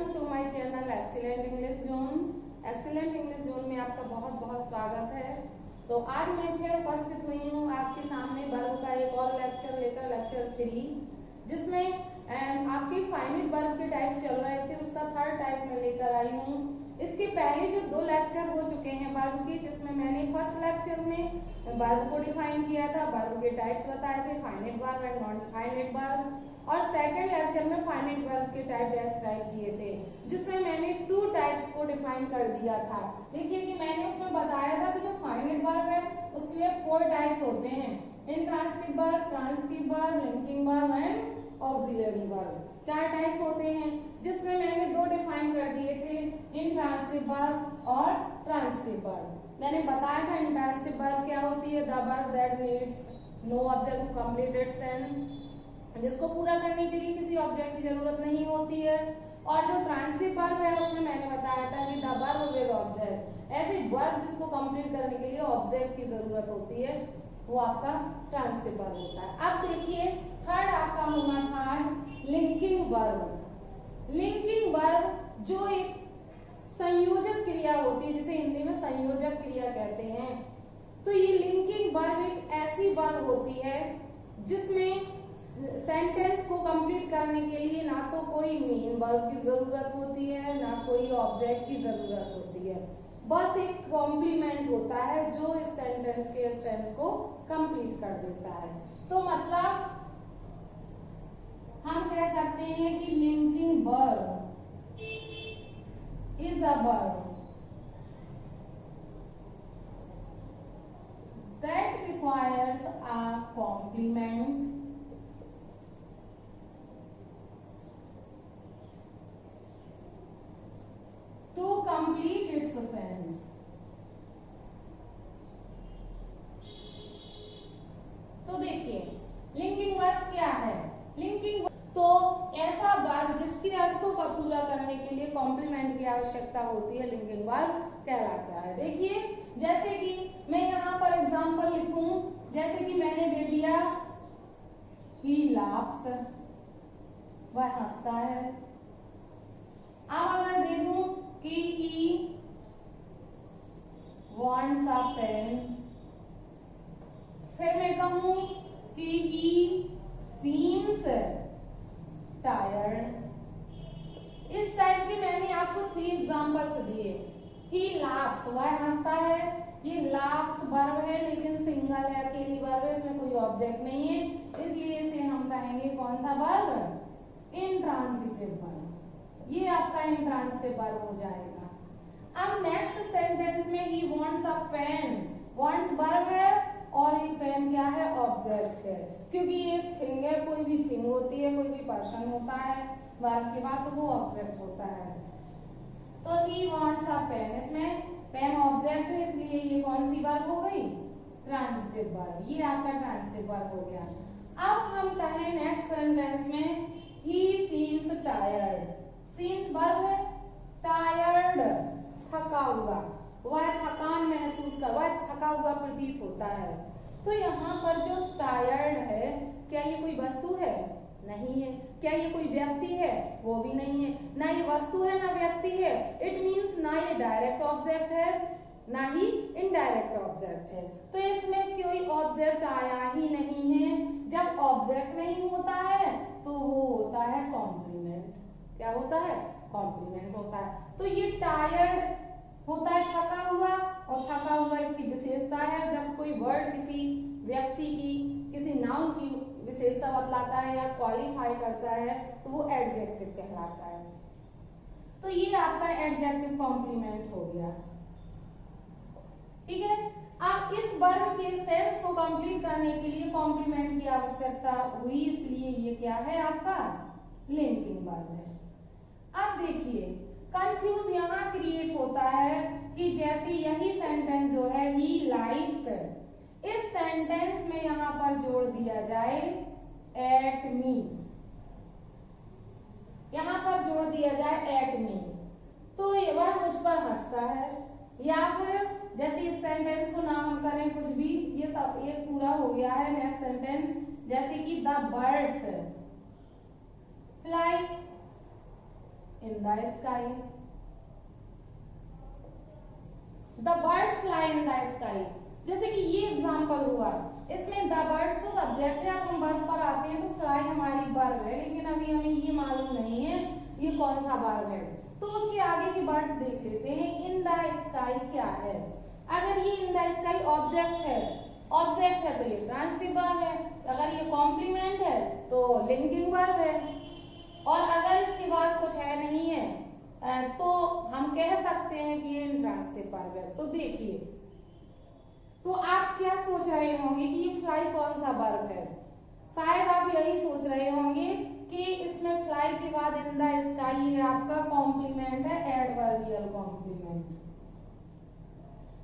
Welcome to my channel excellent English zone. Excellent English zone में आपका बहुत बहुत स्वागत है। तो आज मैं फिर उपस्थित हुई हूँ आपके सामने वर्ब का एक और लेक्चर लेकर, लेक्चर 3, जिसमें आपके फाइनाइट वर्ब के टाइप्स चल रहे थे, उसका थर्ड टाइप में लेकर आई हूँ। इसके पहले जो 2 लेक्चर हो चुके हैं वर्ब के, जिसमें मैंने फर्स्ट लेक्चर में वर्ब को डिफाइन किया था, वर्ब के टाइप्स बताए थे, finite verb and non finite verb, और सेकंड लेक्चर में फाइनाइट वर्ब के टाइप डिस्क्राइब किए थे, जिसमें मैंने 2 टाइप्स को डिफाइन कर दिया था। देखिए कि मैंने उसमें बताया था कि जो फाइनाइट वर्ब है उसके 4 टाइप्स होते हैं, intransitive verb, transitive verb, linking verb and auxiliary verb. 4 types होते हैं, जिसमें मैंने 2 डिफाइन कर दिए थे, इंट्रांसिटिव वर्ब और ट्रांसिटिव वर्ब। मैंने बताया था इंट्रांसिटिव वर्ब क्या होती है, the verb that needs no object to complete its sense, जिसको पूरा करने के लिए किसी ऑब्जेक्ट की जरूरत नहीं होती है। और जो ट्रांसिटिव वर्ब है उसमें मैंने बताया था कि द वर्ब विद ऑब्जेक्ट, ऐसे वर्ब जिसको कंप्लीट करने के लिए ऑब्जेक्ट की जरूरत होती है, वो आपका ट्रांसिटिव वर्ब होता है। अब देखिए थर्ड आपका होना था आज लिंकिंग वर्ब। लिंकिंग वर्ब जो एक संयोजक क्रिया होती है, जिसे हिंदी में संयोजक क्रिया कहते हैं। तो ये लिंकिंग वर्ब एक ऐसी वर्ब होती है जिसमें सेंटेंस को कंप्लीट करने के लिए ना तो कोई मेन वर्ब की जरूरत होती है, ना कोई ऑब्जेक्ट की जरूरत होती है, बस एक कॉम्प्लीमेंट होता है जो इस सेंटेंस के सेंस को कंप्लीट कर देता है। तो मतलब हम कह सकते हैं कि linking verb is a verb that requires a complement to complete its sense। तो देखिए लिंकिंग वर्ब क्या है। लिंकिंग तो ऐसा वर्ब जिसके अर्थ को पूरा करने के लिए कॉम्प्लीमेंट की आवश्यकता होती है, लिंकिंग वर्ब कहलाता है। देखिए जैसे कि मैं यहाँ पर एग्जांपल लिखूं, जैसे कि मैंने दे दिया he laughs, वह हंसता है। अब अगर दे दूं कि he wants a pen, फिर मैं कहूं कि he seems tired। इस टाइप के मैंने आपको 3 एग्जांपल्स दिए। he laughs, वह हंसता है, ये laughs वर्ब है लेकिन सिंगल है, अकेली वर्ब है, इसमें कोई ऑब्जेक्ट नहीं है, इसलिए इसे हम कहेंगे कौन सा वर्ब, इंट्रांसिटिव वर्ब। ये आपका इंट्रांसिटिव वर्ब हो जाएगा। अब नेक्स्ट सेंटेंस में he wants a pen, wants verb है और ये पेन क्या है, ऑब्जेक्ट है, क्योंकि ये थिंग है, कोई भी थिंग होती है, कोई भी पर्सन होता है वर्ब के बाद, तो वो ऑब्जेक्ट होता है। तो he wants a pen, इसमें पेन ऑब्जेक्ट है, इसलिए ये कौन सी वर्ब हो गई, ट्रांसिटिव वर्ब। ये आपका ट्रांसिटिव वर्ब हो गया। अब हम कहें नेक्स्ट सेंटेंस में he seems tired, seems verb है, tired थका हुआ, वह थकान महसूस कर, वह थका हुआ प्रतीत होता है। तो यहाँ पर जो टायर्ड है, क्या ये कोई वस्तु है, नहीं है। क्या ये कोई व्यक्ति है, वो भी नहीं है। ना ये वस्तु है ना व्यक्ति है, इट मींस ना ये डायरेक्ट ऑब्जेक्ट है ना ही इनडायरेक्ट ऑब्जेक्ट है। तो इसमें कोई ऑब्जेक्ट आया ही नहीं है। जब ऑब्जेक्ट नहीं होता है तो वो होता है कॉम्प्लीमेंट। क्या होता है, कॉम्प्लीमेंट होता है। तो ये टायर्ड होता है थका हुआ, और थका हुआ इसकी विशेषता है, जब कोई वर्ड किसी व्यक्ति की, किसी नाउन की विशेषता बतलाता है या क्वालिफाई करता है तो वो एडजेक्टिव कहलाता है। तो ये आपका एडजेक्टिव कॉम्प्लीमेंट हो गया, ठीक है। अब इस वर्ब के सेंस को कंप्लीट करने के लिए कॉम्प्लीमेंट की आवश्यकता हुई, इसलिए ये क्या है आपका लिंकिंग वर्ब है। अब देखिए कंफ्यूज यहाँ क्रिएट होता है कि जैसे यही सेंटेंस जो है ही लाइक्स, इस सेंटेंस में यहाँ पर जोड़ दिया जाए एट मी, यहाँ पर जोड़ दिया जाए एट मी, तो वह मुझ पर हंसता है। या फिर जैसे इस सेंटेंस को ना हम करें कुछ भी, ये सब ये पूरा हो गया है। नेक्स्ट सेंटेंस जैसे कि the birds fly, in the sky. The birds fly in the sky. जैसे कि ये एग्जांपल हुआ, इसमें द बर्ड तो सब्जेक्ट है, अब हम वर्ब पर आते हैं तो फ्लाई हमारी वर्ब है, लेकिन अभी हमें ये मालूम नहीं है ये कौन सा वर्ब है, तो उसके आगे के वर्ड्स देख लेते हैं। इन द स्काई क्या है? अगर ये इन द स्काई ऑब्जेक्ट है तो ये ट्रांसिटिव वर्ब है, अगर ये कॉम्प्लीमेंट है तो लिंकिंग वर्ब है, और अगर इसके बाद कुछ है नहीं है तो हम कह सकते हैं कि ये इंट्रांसिटिव वर्ब है। तो देखिए, तो आप क्या सोच रहे होंगे कि ये फ्लाई कौन सा वर्ब है? शायद आप यही सोच रहे होंगे कि इसमें फ्लाई के बाद इन द स्काई है आपका कॉम्प्लीमेंट है, एडवर्बियल कॉम्प्लीमेंट।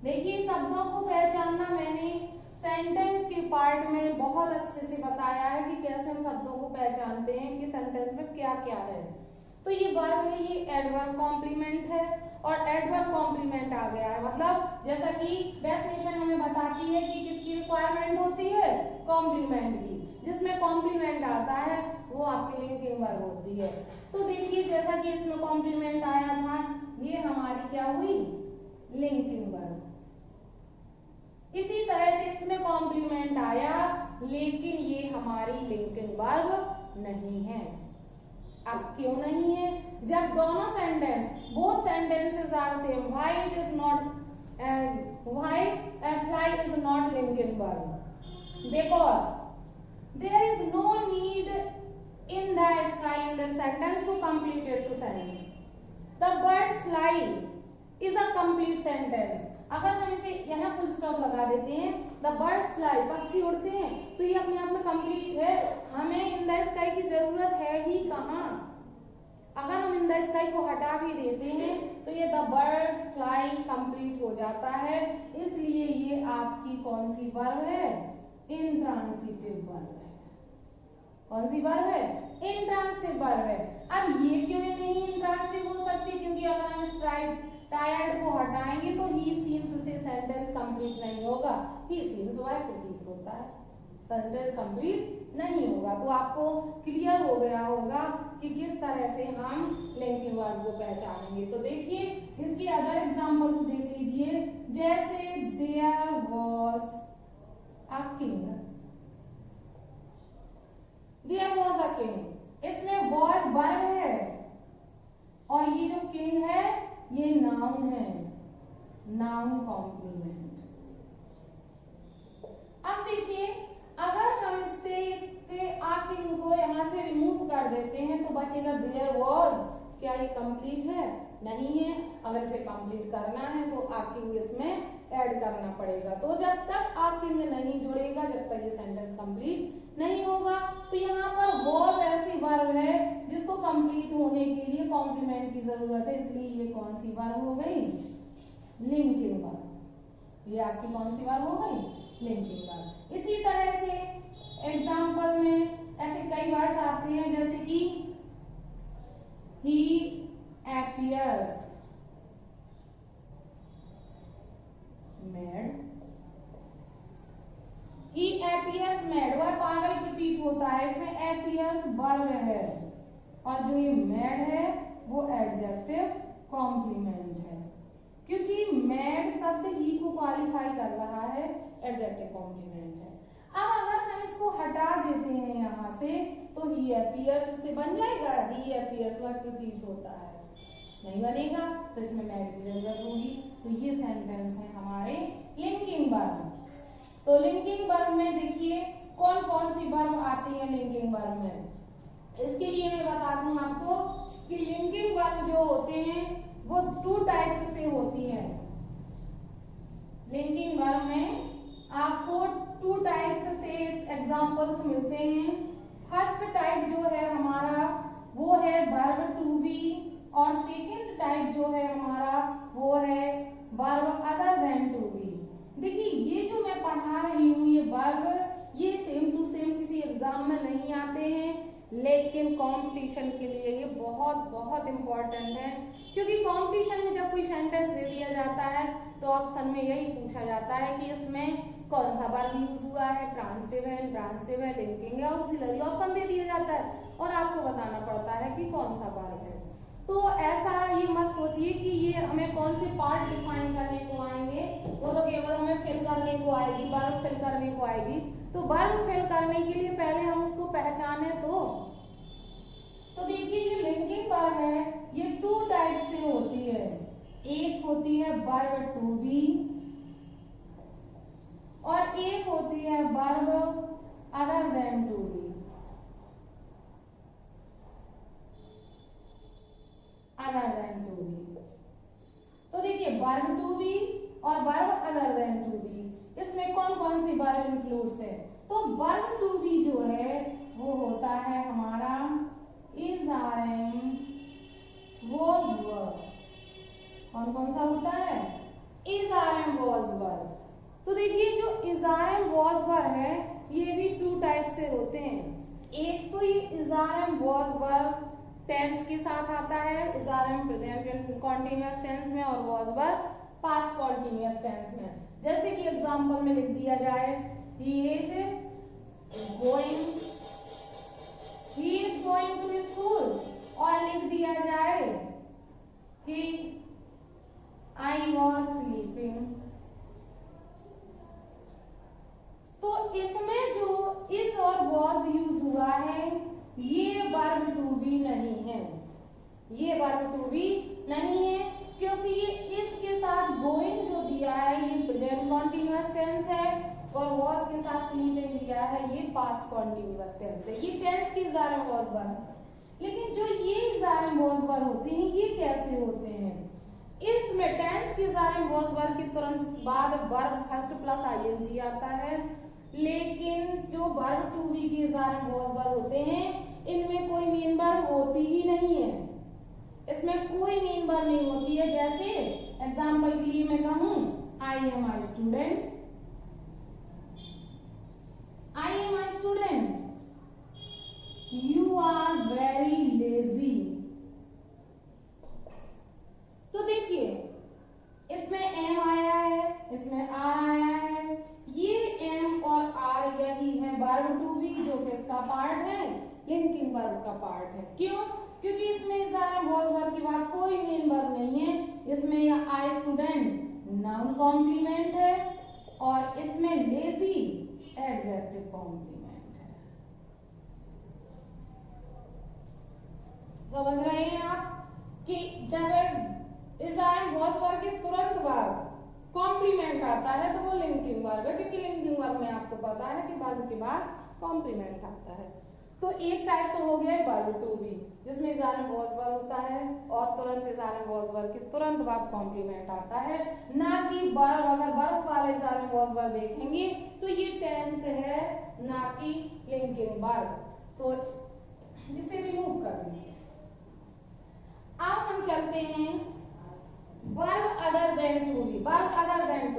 देखिए, शब्दों को पहचानना मैंने सेंटेंस के पार्ट में बहुत अच्छे से बताया है कि कैसे हम शब्दों को पहचानते हैं कि सेंटेंस में क्या क्या है। तो ये वर्ब है, ये एडवर्ब कॉम्प्लीमेंट है, और एडवर्ब कॉम्प्लीमेंट आ गया है, मतलब जैसा कि डेफिनेशन हमें बताती है कि किसकी रिक्वायरमेंट होती है, कॉम्प्लीमेंट की। जिसमें कॉम्प्लीमेंट आता है वो आपकी लिंकिंग वर्ब होती है। तो देखिए, जैसा कि इसमें कॉम्प्लीमेंट आया था, ये हमारी क्या हुई, लिंकिंग वर्ब। इसी तरह से इसमें कॉम्प्लीमेंट आया, लेकिन ये हमारी लिंकिंग वर्ब नहीं है। अब क्यों नहीं है? जब दोनों sentence, both sentences are same, why it is not, why fly is not linking verb? Because there is no need in the sky in the sentence to complete its sense. The birds fly is a complete sentence. अगर हम इसे यहाँ full stop लगा देते हैं, the birds fly, पक्षी उड़ते हैं, तो ये अपने आप में कंप्लीट है, हमें इन द स्काई की जरूरत है ही कहाँ। अगर हम इन द स्काई को हटा भी देते हैं तो ये द बर्ड्स फ्लाई कंप्लीट हो जाता है, इसलिए ये आपकी कौन सी वर्ब है, इंट्रांसिटिव वर्ब है। कौन सी वर्ब है, इंट्रांसिटिव वर्ब है। अब ये क्यों नहीं इंट्रांसिटिव हो सकती? क्योंकि अगर हम स्ट्राइक टायर्ड को हटाएंगे तो ही सीम्स से सेंटेंस कंप्लीट नहीं होगा, ही सीम्स वह प्रतीत होता है, सेंटेंस कंप्लीट नहीं होगा। तो आपको क्लियर हो गया होगा कि किस तरह से हम लिंकिंग वर्ब को पहचानेंगे। तो देखिए, इसकी अदर एग्जांपल्स देख लीजिए, जैसे there was a king, there was a king, इसमें वाज वर्ब है और ये जो किंग है ये नाउन है, नाउन कॉम्प्लीमेंट। अब देखिए, अगर हम इसके आ किंग को यहां से रिमूव कर देते हैं तो बचेगा देयर वाज। क्या ये कंप्लीट है? नहीं है। अगर इसे कंप्लीट करना है तो आ किंग इसमें ऐड करना पड़ेगा। तो जब तक आ किंग नहीं जुड़ेगा, जब तक ये सेंटेंस कंप्लीट नहीं होगा। तो यहाँ पर वाज ऐसी वर्ब है जिसको कंप्लीट होने के लिए कॉम्प्लीमेंट की जरूरत है, इसलिए ये कौन सी वर्ब हो गई, लिंकिंग वर्ब। ये आपकी कौन सी वर्ब हो गई, लिंकिंग वर्ब। इसी तरह से एग्जाम्पल में ऐसे कई वर्ड्स आते हैं, जैसे कि he appears mad, he appears mad, वह पागल प्रतीत होता है, इसमें appears वर्ब है और जो ये mad है वो एडजेक्टिव कॉम्प्लीमेंट है, क्योंकि mad शब्द ही को क्वालिफाई कर रहा है, एडजेक्टिव कॉम्प्लीमेंट है। अब अगर हम इसको हटा देते हैं यहाँ से तो he appears से बन जाएगा, he appears वह प्रतीत होता है, नहीं बनेगा, तो इसमें mad की जरूरत होगी। तो ये सेंटेंस है हमारे लिंकिंग वर्ब। तो लिंकिंग वर्ब में देखिए कौन कौन सी वर्ब आती है लिंकिंग वर्ब में। इसके लिए मैं बता दूं आपको कि लिंकिंग वर्ब जो होते हैं वो 2 टाइप्स से होती है। लिंकिंग वर्ब में आपको 2 टाइप्स से एग्जांपल्स मिलते हैं। फर्स्ट टाइप जो है हमारा वो है वर्ब टू बी, और सेकंड टाइप जो है हमारा वो है verb other than to be. देखिए, ये जो मैं पढ़ा रही हूँ ये वर्ब, ये सेम टू सेम किसी एग्जाम में नहीं आते हैं, लेकिन कंपटीशन के लिए ये बहुत बहुत इंपॉर्टेंट है, क्योंकि कंपटीशन में जब कोई सेंटेंस दे दिया जाता है तो ऑप्शन में यही पूछा जाता है कि इसमें कौन सा वर्ब यूज हुआ है, ट्रांसिटिव है, इंट्रांसिटिव है, लिंकिंग है, ऑक्सिलरी, ऑप्शन दे दिया जाता है और आपको बताना पड़ता है कि कौन सा वर्ब है। तो कौन से पार्ट डिफाइन करने को आएंगे, वो तो केवल हमें फिल करने को आएगी, वर्ब फिल करने को आएगी। तो वर्ब फिल करने के लिए पहले हम उसको पहचाने तो देखिए जो लिंकिंग वर्ब है ये 2 टाइप से होती है। एक होती है वर्ब टू बी और एक होती है verb other than to be. Other than to be, तो देखिए वर्ब टू बी और verb other than to be, इसमें कौन कौन सी वर्ब इंक्लूड्स है। तो वर्ब टू बी जो है वो होता है हमारा is are am was verb. कौन कौन सा होता है, is are am was verb. तो देखिए जो is are am was verb है ये भी 2 टाइप से होते हैं। एक तो ये is are am was verb tense के साथ आता है, is are am present continuous tense में और was verb past continuous tense में। जैसे कि एग्जांपल में लिख दिया जाए he is going to school, और लिख दिया जाए कि आई वॉज स्लीपिंग। तो इसमें जो इज और वॉज यूज हुआ है ये वर्ब टू बी नहीं है, ये वर्ब टू बी नहीं है, क्योंकि ये इस के साथ गोइंग जो दिया है ये प्रेजेंट कॉन्टिन्यूअस टेंस है और वॉज के साथ स्लीपिंग दिया है ये पास्ट कॉन्टिन्यूअस टेंस है। ये टेंस की is are am was verb. लेकिन जो ये is are am was verb होते हैं ये कैसे होते हैं, इसमें टेंस की is are am was verb के तुरंत बाद वर्ब फर्स्ट प्लस आईएनजी आता है, लेकिन जो वर्ब टू बी की is are am was verb होते हैं इनमें कोई मेन वर्ब होती ही नहीं है, इसमें कोई मेन वर्ब नहीं होती है। जैसे एग्जांपल के लिए मैं कहूं I am I student, I am I student, you are very lazy. तो देखिए इसमें एम आया है, इसमें आर आया है, ये एम और आर यही है वर्ब टू बी जो किसका पार्ट है, लिंकिंग वर्ब का पार्ट है। क्यों, क्योंकि इसमें is are am was verb के बाद कोई मेन वर्ब नहीं है, इसमें यह आई स्टूडेंट नाउन कॉम्प्लीमेंट है और इसमें लेजी एडजेक्टिव कॉम्प्लीमेंट है। समझ रहे हैं आप कि जब is are am was verb के तुरंत बाद कॉम्प्लीमेंट आता है तो वो लिंकिंग वर्ब है, क्योंकि लिंकिंग वर्ब में आपको पता है कि वर्ब के बाद कॉम्प्लीमेंट आता है। तो एक टाइप तो हो गया वर्ब टू बी जिसमें is are am was verb होता है और तुरंत is are am was verb के तुरंत बाद कॉम्प्लीमेंट आता है, ना कि वर्ब। अगर वर्ब वाले is are am was verb देखेंगे तो ये टेंस है ना कि लिंकिंग वर्ब, तो इसे रिमूव कर देंगे। अब हम चलते हैं verb other than to be. Verb other than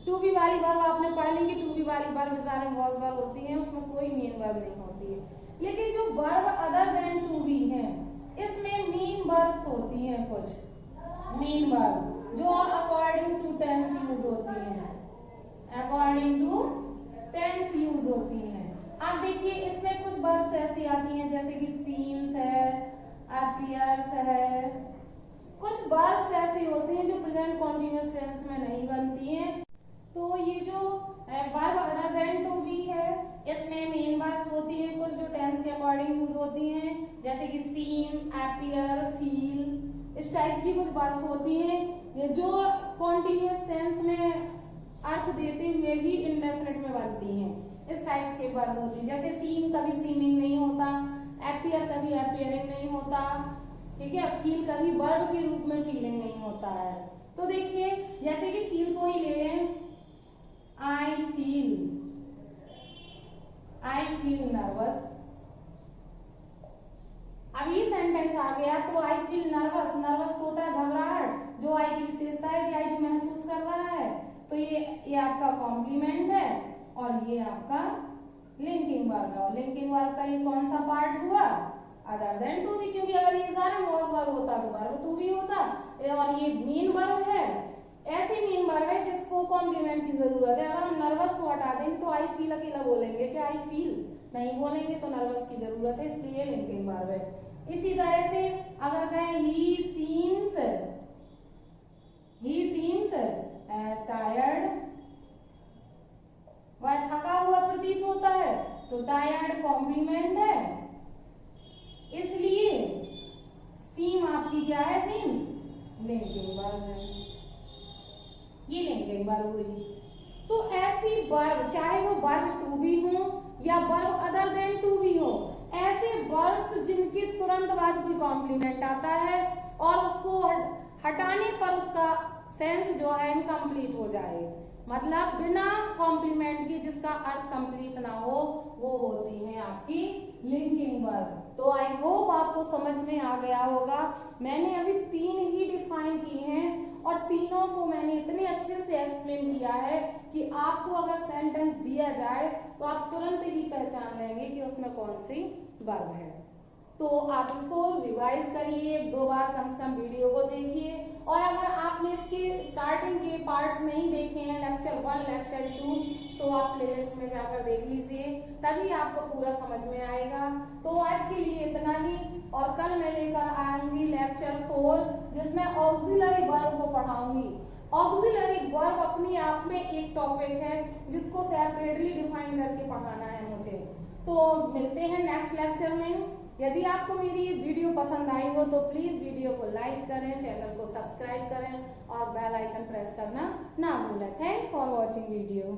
to be वाली वर्ब आपने पढ़ ली कि टू बी वाली verb is are am was verb होती है, उसमें कोई मेन वर्ब नहीं होती है। लेकिन जो verb other than to be है इसमें मीन वर्ब्स होती हैं, कुछ मीन वर्ब जो अकॉर्डिंग टू टेंस यूज होती हैं, अकॉर्डिंग टू टेंस यूज होती हैं। आप देखिए इसमें कुछ वर्ब्स ऐसी आती हैं जैसे कि सीम्स है, अपीयर्स है, कुछ वर्ब्स ऐसी होती हैं जो प्रेजेंट कॉन्टिन्यूअस टेंस में नहीं बनती हैं। तो ये जो verb other than to be है इसमें मेन वर्ब्स होती हैं कुछ जो टेंस के अकॉर्डिंग यूज होती हैं, जैसे कि सीम, अपीयर, फील, इस टाइप की कुछ वर्ब्स होती हैं जो कॉन्टिन्यूअस टेंस में अर्थ देते हुए भी इंडेफिनिट में बनती हैं। इस टाइप्स के वर्ब होती हैं, जैसे सीम कभी सीमिंग नहीं होता, अपीयर कभी अपीयरिंग नहीं होता, ठीक है, फील कभी वर्ब के रूप में फीलिंग नहीं होता है। तो देखिए जैसे कि फील को ही ले लें, आई फील नर्वस। अब ये सेंटेंस आ गया तो आई फील नर्वस, नर्वस को होता है घबराहट, जो आई की विशेषता है कि आई जो महसूस कर रहा है, तो ये आपका कॉम्प्लीमेंट है और ये आपका लिंकिंग वर्ब है। लिंकिंग वर्ब का ये कौन सा पार्ट हुआ, अदर देन टू बी, क्योंकि अगर ये सारा वॉज वर्ब होता तो वर्ब टू बी होता, और ये मेन वर्ब है, ऐसी मेन वर्ब है जिसको कॉम्प्लीमेंट की जरूरत है। अगर हम नर्वस को हटा देंगे तो आई फील अकेला बोलेंगे, क्या आई फील नहीं बोलेंगे, तो नर्वस की जरूरत है, इसलिए लिंकिंग वर्ब है। इसी तरह से अगर कहें ही सीम्स लिंकिंग वर्ब है, ये लिंकिंग वर्ब हुई। तो ऐसी वर्ब, चाहे वो वर्ब टू भी हो या वर्ब अदर देन टू भी हो, ऐसे वर्ब्स जिनके तुरंत बाद कोई कॉम्प्लीमेंट आता है और उसको हटाने पर उसका सेंस जो है इनकम्प्लीट हो जाए, मतलब बिना कॉम्प्लीमेंट के जिसका अर्थ कंप्लीट ना हो, वो होती हैं आपकी लिंकिंग वर्ब। तो आई होप आपको समझ में आ गया होगा। मैंने अभी 3 ही डिफाइन की हैं और तीनों को मैंने इतने अच्छे से एक्सप्लेन किया है कि आपको अगर सेंटेंस दिया जाए तो आप तुरंत ही पहचान लेंगे कि उसमें कौन सी वर्ब है। तो आप इसको रिवाइज करिए, 2 बार कम से कम वीडियो को देखिए, और अगर आपने इसके स्टार्टिंग के पार्ट्स नहीं देखे हैं, लेक्चर 1 लेक्चर 2, तो आप प्लेलिस्ट में जाकर देख लीजिए, तभी आपको पूरा समझ में आएगा। तो आज के लिए इतना ही, और कल मैं लेकर आऊंगी लेक्चर 4 जिसमें ऑक्सिलरी वर्ब को पढ़ाऊंगी। ऑक्सिलरी वर्ब अपने आप में एक टॉपिक है जिसको सेपरेटली डिफाइन करके पढ़ाना है मुझे। तो मिलते हैं नेक्स्ट लेक्चर में। यदि आपको मेरी वीडियो पसंद आई हो तो प्लीज वीडियो को लाइक करें, चैनल को सब्सक्राइब करें और बेल आइकन प्रेस करना ना भूलें। Thanks for watching video.